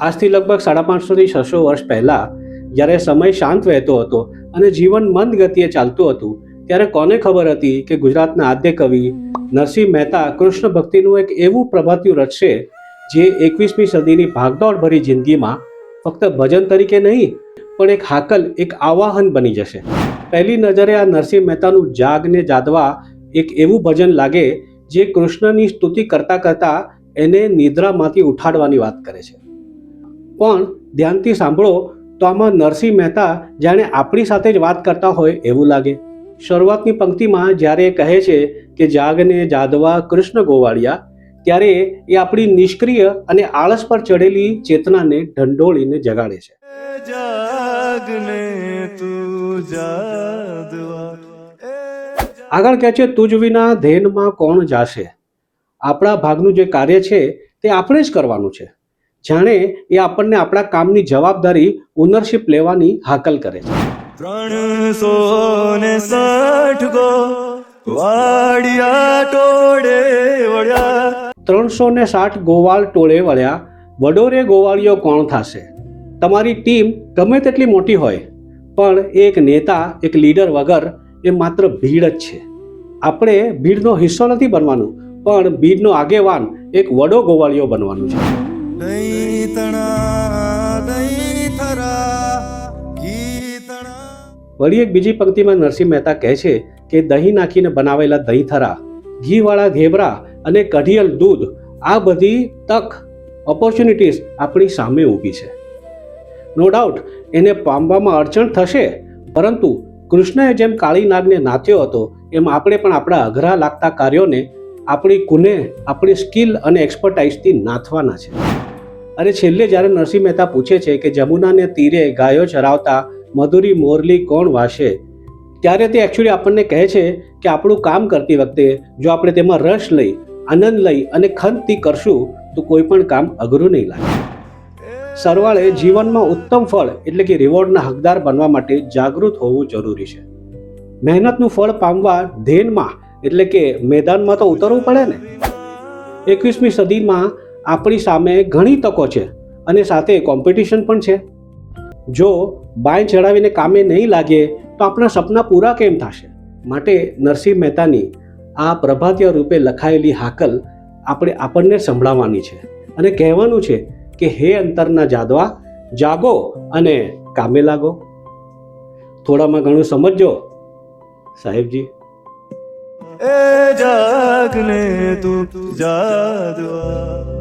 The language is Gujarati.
આજથી લગભગ 550 થી 600 વર્ષ પહેલા જ્યારે સમય શાંત વહેતો હતો અને જીવન મંદ ગતિએ ચાલતું હતું, ત્યારે કોને ખબર હતી કે ગુજરાતના આદ્ય કવિ નરસિંહ મહેતા કૃષ્ણ ભક્તિનું એક એવું પ્રભાતિયું રચશે જે 21મી સદીની ભાગદોડ ભરી જિંદગીમાં ફક્ત ભજન તરીકે નહીં પણ એક હાકલ, એક આવાહન બની જશે. પહેલી નજરે આ નરસિંહ મહેતાનું જાગને જાદવા એક એવું ભજન લાગે જે કૃષ્ણની સ્તુતિ કરતા કરતા એને નિદ્રામાંથી ઉઠાડવાની વાત કરે છે. પણ ધ્યાનથી સાંભળો તો આમાં નરસિંહ મહેતા જાણે આપણી સાથે જ વાત કરતા હોય એવું લાગે. શરૂઆતની પંક્તિમાં જ્યારે એ કહે છે કે જાગને જાદવા કૃષ્ણ ગોવાળિયા, ત્યારે એ આપણી નિષ્ક્રિય અને આળસ પર ચડેલી ચેતનાને ઢંઢોળીને જગાડે છે. આગળ કહે છે, તુજ વિના ધ્યાનમાં કોણ જાશે. આપણા ભાગનું જે કાર્ય છે તે આપણે જ કરવાનું છે. જાણે એ આપણને આપણા કામની જવાબદારી ઓનરશિપ લેવાની હાકલ કરે છે. 360 ગોવાળિયા ટોળે વળ્યા, 360 ગોવાળ ટોળે વળ્યા, વડોરે ગોવાળિયો કોણ થશે. તમારી ટીમ ગમે તેટલી મોટી હોય પણ એક નેતા, એક લીડર વગર એ માત્ર ભીડ જ છે. આપણે ભીડનો હિસ્સો નથી બનવાનું, પણ ભીડનો આગેવાન, એક વડો ગોવાળિયો બનવાનું છે. વળી એક બીજી પંક્તિમાં નરસિંહ મહેતા કહે છે કે દહીં નાખીને બનાવેલા દહીં થરા, ઘીવાળા ઘેબરા અને કઢિયલ દૂધ, આ બધી તક, ઓપોર્ચ્યુનિટીઝ આપણી સામે ઊભી છે. નો ડાઉટ એને પામવામાં અડચણ થશે, પરંતુ કૃષ્ણએ જેમ કાળી નાગને નાથ્યો હતો એમ આપણે પણ આપણા અઘરા લાગતા કાર્યોને આપણી કુને, આપણી સ્કિલ અને એક્સપર્ટાઇઝથી નાથવાના છે. અને છેલ્લે જ્યારે નરસિંહ મહેતા પૂછે છે કે જમુનાને તીરે ગાયો ચરાવતા મધુરી મોરલી કોણ વાશે, ત્યારે તે એકચ્યુઅલી આપણને કહે છે કે આપણું કામ કરતી વખતે જો આપણે તેમાં રસ લઈ, આનંદ લઈ અને ખંતથી કરશું તો કોઈ પણ કામ અઘરું નહીં લાગે. સરવાળે જીવનમાં ઉત્તમ ફળ એટલે કે રિવોર્ડના હકદાર બનવા માટે જાગૃત હોવું જરૂરી છે. મહેનતનું ફળ પામવા ધ્યેયમાં એટલે કે મેદાનમાં તો ઉતરવું પડે ને. 21મી સદીમાં આપણી સામે ઘણી તકો છે અને સાથે કોમ્પિટિશન પણ છે. જો બાય ચડાવીને કામે નહીં લાગે તો આપણા સપના પૂરા કેમ થશે. માટે નરસિંહ મહેતાની આ પ્રભાતિય રૂપે લખાયેલી હાકલ આપણને સંભળાવવાની છે અને કહેવાનું છે કે હે અંતરના જાદવા, જાગો અને કામે લાગો. થોડામાં ઘણું સમજજો સાહેબજી. એ જાગને તું જાદવા.